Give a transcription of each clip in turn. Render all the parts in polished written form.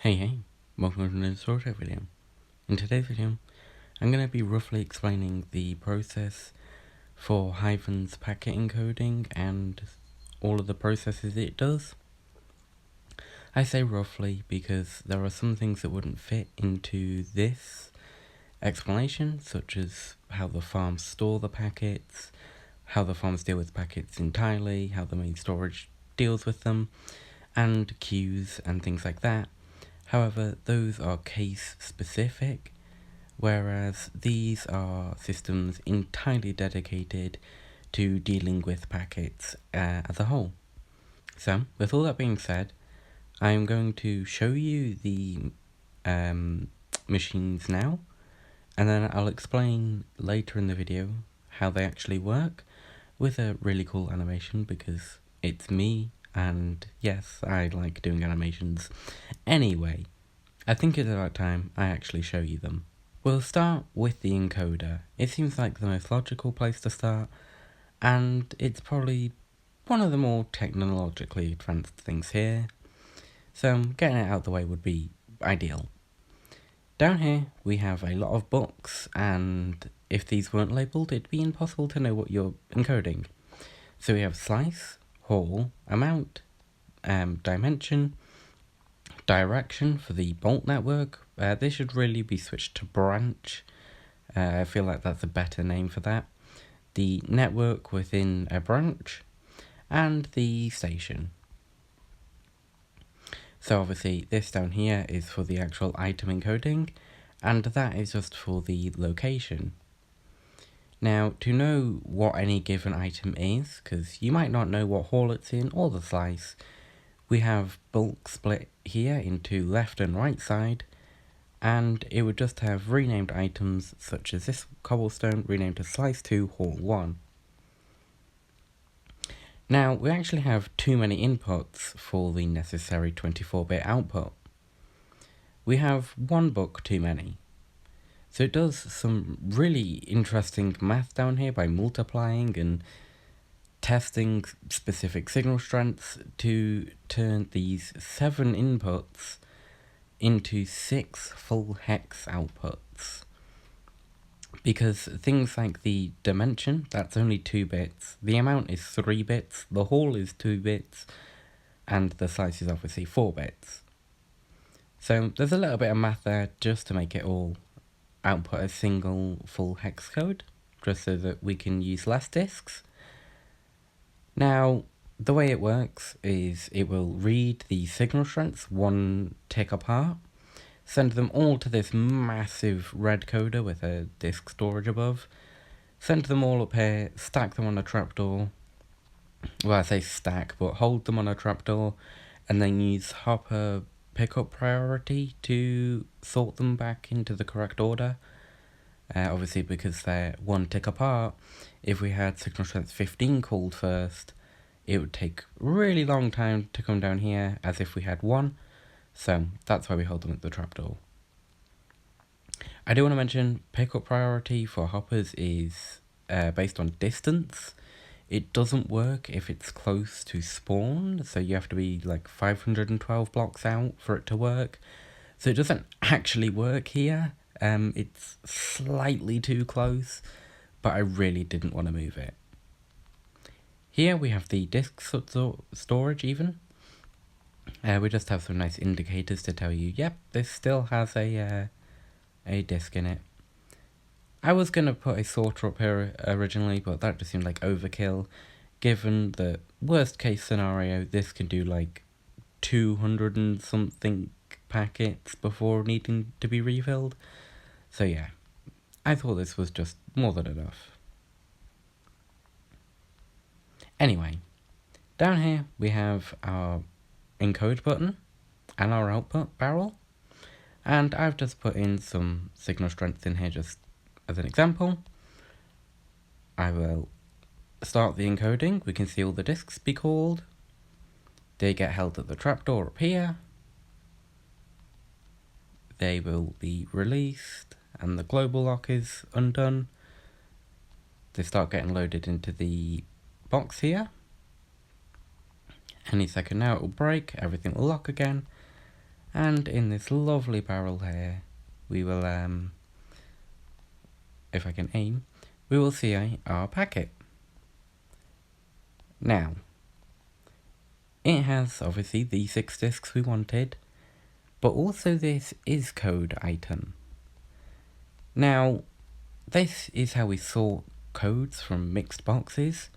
Hey, welcome to another storytime video. In today's video, I'm going to be roughly explaining the process for Hiveon's packet encoding and all of the processes it does. I say roughly because there are some things that wouldn't fit into this explanation, such as how the farms store the packets, how the farms deal with packets entirely, how the main storage deals with them, and queues and things like that. However, those are case specific, whereas these are systems entirely dedicated to dealing with packets as a whole. So, with all that being said, I'm going to show you the machines now, and then I'll explain later in the video how they actually work with a really cool animation, because it's me, and yes, I like doing animations. Anyway, I think it's about time I actually show you them. We'll start with the encoder. It seems like the most logical place to start, and it's probably one of the more technologically advanced things here, so getting it out of the way would be ideal. Down here we have a lot of books, and if these weren't labelled, it'd be impossible to know what you're encoding. So we have slice, haul, amount, dimension, direction for the bolt network. This should really be switched to branch. I feel like that's a better name for that. The network within a branch, and the station. So obviously this down here is for the actual item encoding, and that is just for the location. Now, to know what any given item is, because you might not know what haul it's in or the slice, we have bulk split here into left and right side, and it would just have renamed items such as this cobblestone renamed to slice 2 haul 1. Now, we actually have too many inputs for the necessary 24-bit output. We have one book too many. So it does some really interesting math down here by multiplying and testing specific signal strengths to turn these 7 inputs into 6 full hex outputs. Because things like the dimension, that's only 2 bits, the amount is 3 bits, the haul is 2 bits, and the slice is obviously 4 bits. So there's a little bit of math there just to make it all output a single full hex code, just so that we can use less disks. Now, the way it works is it will read the signal strengths 1 tick apart, send them all to this massive red coder with a disk storage above, send them all up here, stack them on a trapdoor, well, I say stack, but hold them on a trapdoor, and then use hopper pickup priority to sort them back into the correct order. Obviously, because they're 1 tick apart, if we had signal strength 15 called first, it would take a really long time to come down here as if we had 1. So that's why we hold them at the trapdoor. I do want to mention pickup priority for hoppers is based on distance. It doesn't work if it's close to spawn, so you have to be like 512 blocks out for it to work. So it doesn't actually work here. It's slightly too close, but I really didn't want to move it. Here we have the disk storage even. We just have some nice indicators to tell you, yep, this still has a disk in it. I was going to put a sorter up here originally, but that just seemed like overkill, given the worst case scenario, this can do like 200 and something packets before needing to be refilled. So yeah, I thought this was just more than enough. Anyway, down here we have our encode button and our output barrel, and I've just put in some signal strength in here just as an example. I will start the encoding. We can see all the disks be called. They get held at the trapdoor up here. They will be released and the global lock is undone. They start getting loaded into the box here. Any second now it will break, everything will lock again, And in this lovely barrel here, we will, if I can aim, we will see our packet. Now, it has obviously the 6 discs we wanted, but also this is code item. Now, this is how we sort codes from mixed boxes.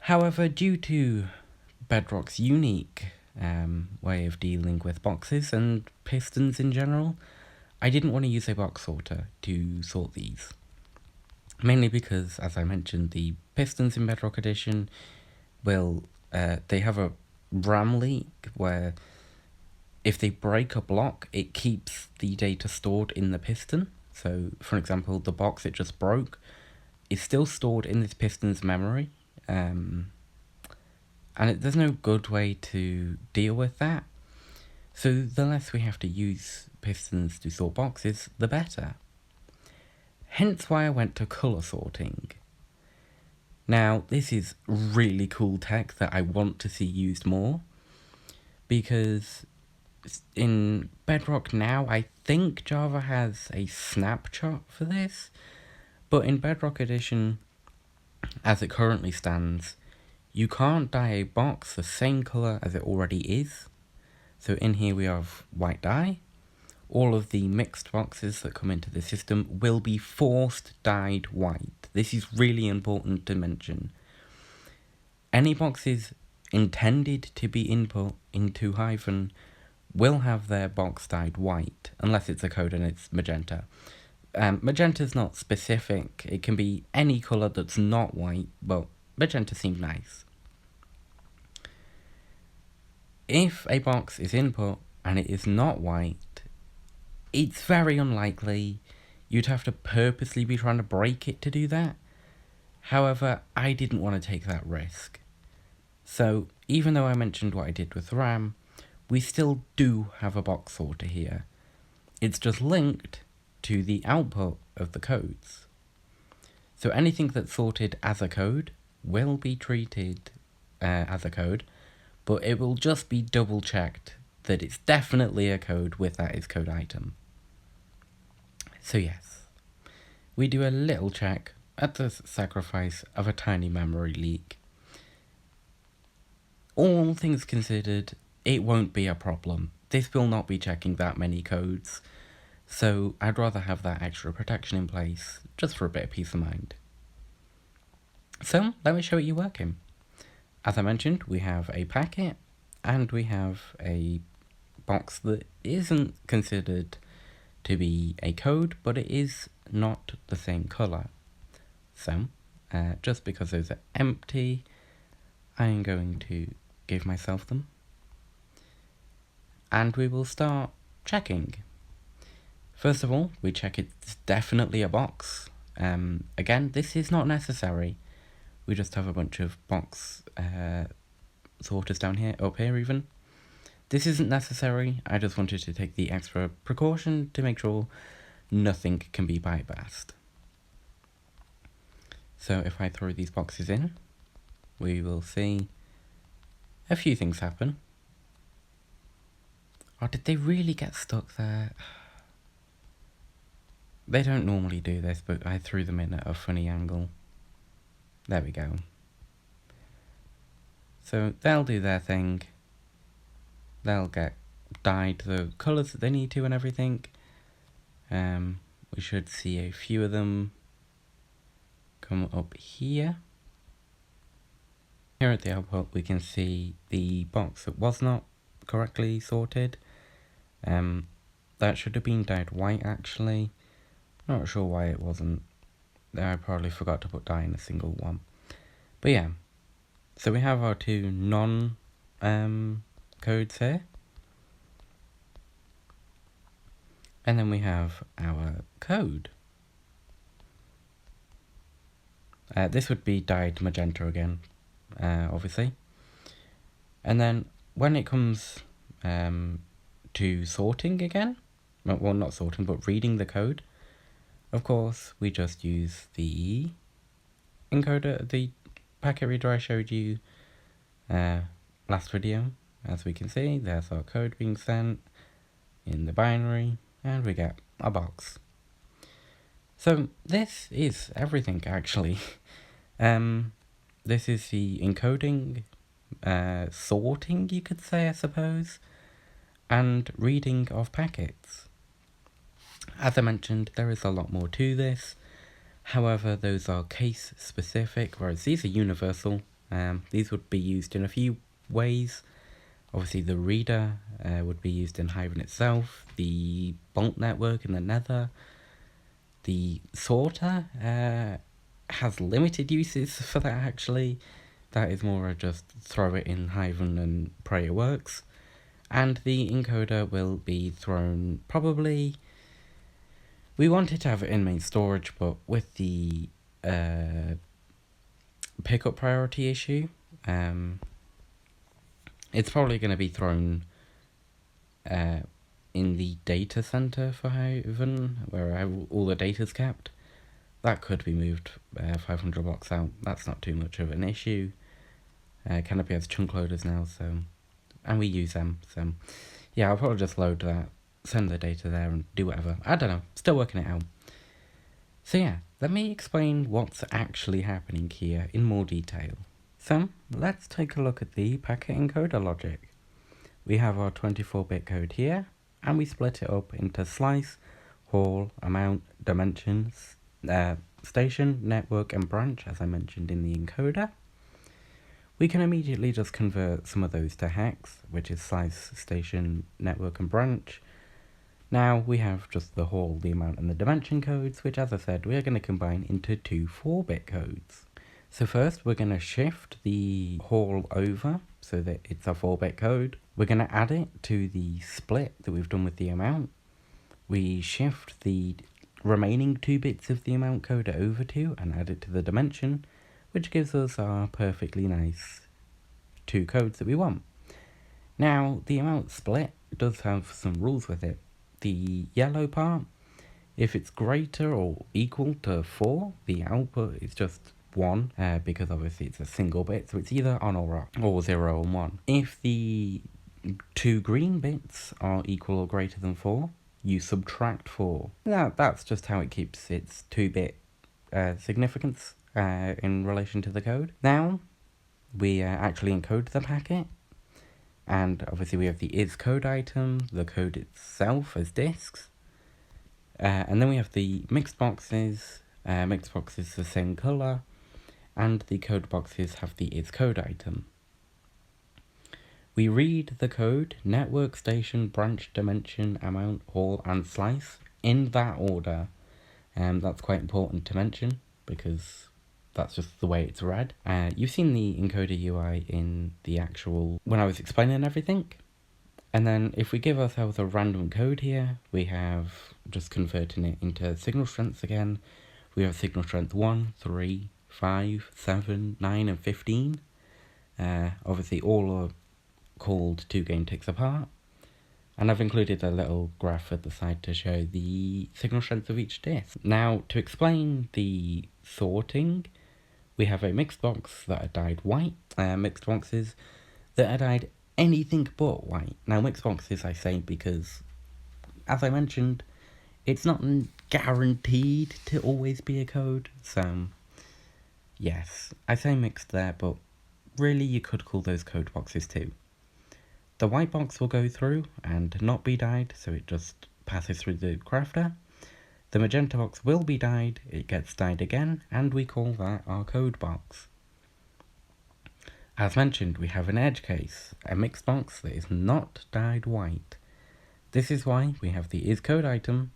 However, due to Bedrock's unique way of dealing with boxes and pistons in general, I didn't want to use a box sorter to sort these. Mainly because, as I mentioned, the pistons in Bedrock Edition will, they have a RAM leak where if they break a block, it keeps the data stored in the piston. So, for example, the box it just broke is still stored in this piston's memory. And there's no good way to deal with that. So the less we have to use pistons to sort boxes, the better. Hence why I went to colour sorting. Now, this is really cool tech that I want to see used more, because in Bedrock now, I think Java has a snapshot for this, but in Bedrock Edition, as it currently stands, you can't dye a box the same colour as it already is. So in here we have white dye. All of the mixed boxes that come into the system will be forced dyed white. This is really important to mention. Any boxes intended to be input into Hiveon will have their box dyed white, unless it's a code and it's magenta. Magenta's not specific. It can be any colour that's not white, but magenta seemed nice. If a box is input and it is not white, it's very unlikely you'd have to purposely be trying to break it to do that. However, I didn't want to take that risk. So, even though I mentioned what I did with RAM, we still do have a box sorter here. It's just linked to the output of the codes. So anything that's sorted as a code will be treated as a code, but it will just be double checked that it's definitely a code with that is code item. So yes, we do a little check at the sacrifice of a tiny memory leak. All things considered, it won't be a problem. This will not be checking that many codes, so I'd rather have that extra protection in place, just for a bit of peace of mind. So, let me show you working. As I mentioned, we have a packet, and we have a box that isn't considered to be a code, but it is not the same colour. So, just because those are empty, I am going to give myself them. And we will start checking. First of all, we check it's definitely a box. Again, this is not necessary. We just have a bunch of box sorters down here, up here even. This isn't necessary, I just wanted to take the extra precaution to make sure nothing can be bypassed. So if I throw these boxes in, we will see a few things happen. Oh, did they really get stuck there? They don't normally do this, but I threw them in at a funny angle. There we go. So they'll do their thing. They'll get dyed the colours that they need to and everything. We should see a few of them come up here. Here at the output we can see the box that was not correctly sorted. That should have been dyed white actually. Not sure why it wasn't. I probably forgot to put dye in a single one. But yeah, so we have our two codes here. And then we have our code. This would be dyed magenta again, obviously. And then when it comes to sorting again, well, not sorting, but reading the code, of course, we just use the encoder, the packet reader I showed you last video. as we can see, there's our code being sent in the binary, and we get a box. So this is everything, actually. This is the encoding, sorting, you could say, I suppose, and reading of packets. As I mentioned, there is a lot more to this. However, those are case specific, whereas these are universal. These would be used in a few ways. Obviously, the reader would be used in Hiveon itself, the bolt network in the nether. The sorter has limited uses for that, actually. That is more just throw it in Hiveon and pray it works. And the encoder will be thrown probably... We wanted to have it in main storage, but with the pickup priority issue, it's probably going to be thrown in the data center for Hiveon, where all the data's kept. That could be moved 500 blocks out. That's not too much of an issue. Canopy has chunk loaders now, and we use them. So yeah, I'll probably just load that, send the data there, and do whatever. I don't know. Still working it out. So yeah, let me explain what's actually happening here in more detail. So let's take a look at the packet encoder logic. We have our 24-bit code here, and we split it up into slice, haul, amount, dimensions, station, network, and branch, as I mentioned in the encoder. We can immediately just convert some of those to hex, which is slice, station, network, and branch. Now we have just the haul, the amount, and the dimension codes, which, as I said, we are going to combine into two 4-bit codes. So first, we're going to shift the haul over so that it's a 4-bit code. We're going to add it to the split that we've done with the amount. We shift the remaining 2 bits of the amount code over to and add it to the dimension, which gives us our perfectly nice 2 codes that we want. Now, the amount split does have some rules with it. The yellow part, if it's greater or equal to 4, the output is just 1, because obviously it's a single bit, so it's either on or off, or 0 and 1. If the 2 green bits are equal or greater than 4, you subtract 4. Now, that's just how it keeps its 2-bit significance in relation to the code. Now, we actually encode the packet, and obviously we have the is code item, the code itself as disks, and then we have the mixed boxes. Mixed boxes the same color, and the code boxes have the is code item. We read the code, network, station, branch, dimension, amount, haul, and slice in that order. That's quite important to mention because that's just the way it's read. You've seen the encoder UI in the actual, when I was explaining everything. And then if we give ourselves a random code here, we have just converting it into signal strengths again. We have signal strength 1, 3, 5, 7, 9, and 15. Obviously all are called 2 gain ticks apart. And I've included a little graph at the side to show the signal strength of each disk. Now, to explain the sorting, we have a mixed box that are dyed white, mixed boxes that are dyed anything but white. Now, mixed boxes I say because, as I mentioned, it's not guaranteed to always be a code, so yes, I say mixed there, but really you could call those code boxes too. The white box will go through and not be dyed, so it just passes through the crafter. The magenta box will be dyed, it gets dyed again, and we call that our code box. As mentioned, we have an edge case, a mixed box that is not dyed white. This is why we have the is code item,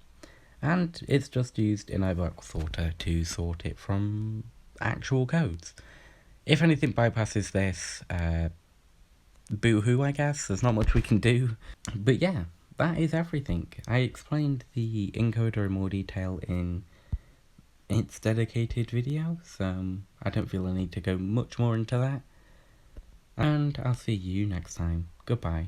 and it's just used in a box sorter to sort it from actual codes. If anything bypasses this, boo-hoo, I guess. There's not much we can do. But yeah, that is everything. I explained the encoder in more detail in its dedicated video, so I don't feel a need to go much more into that. And I'll see you next time. Goodbye.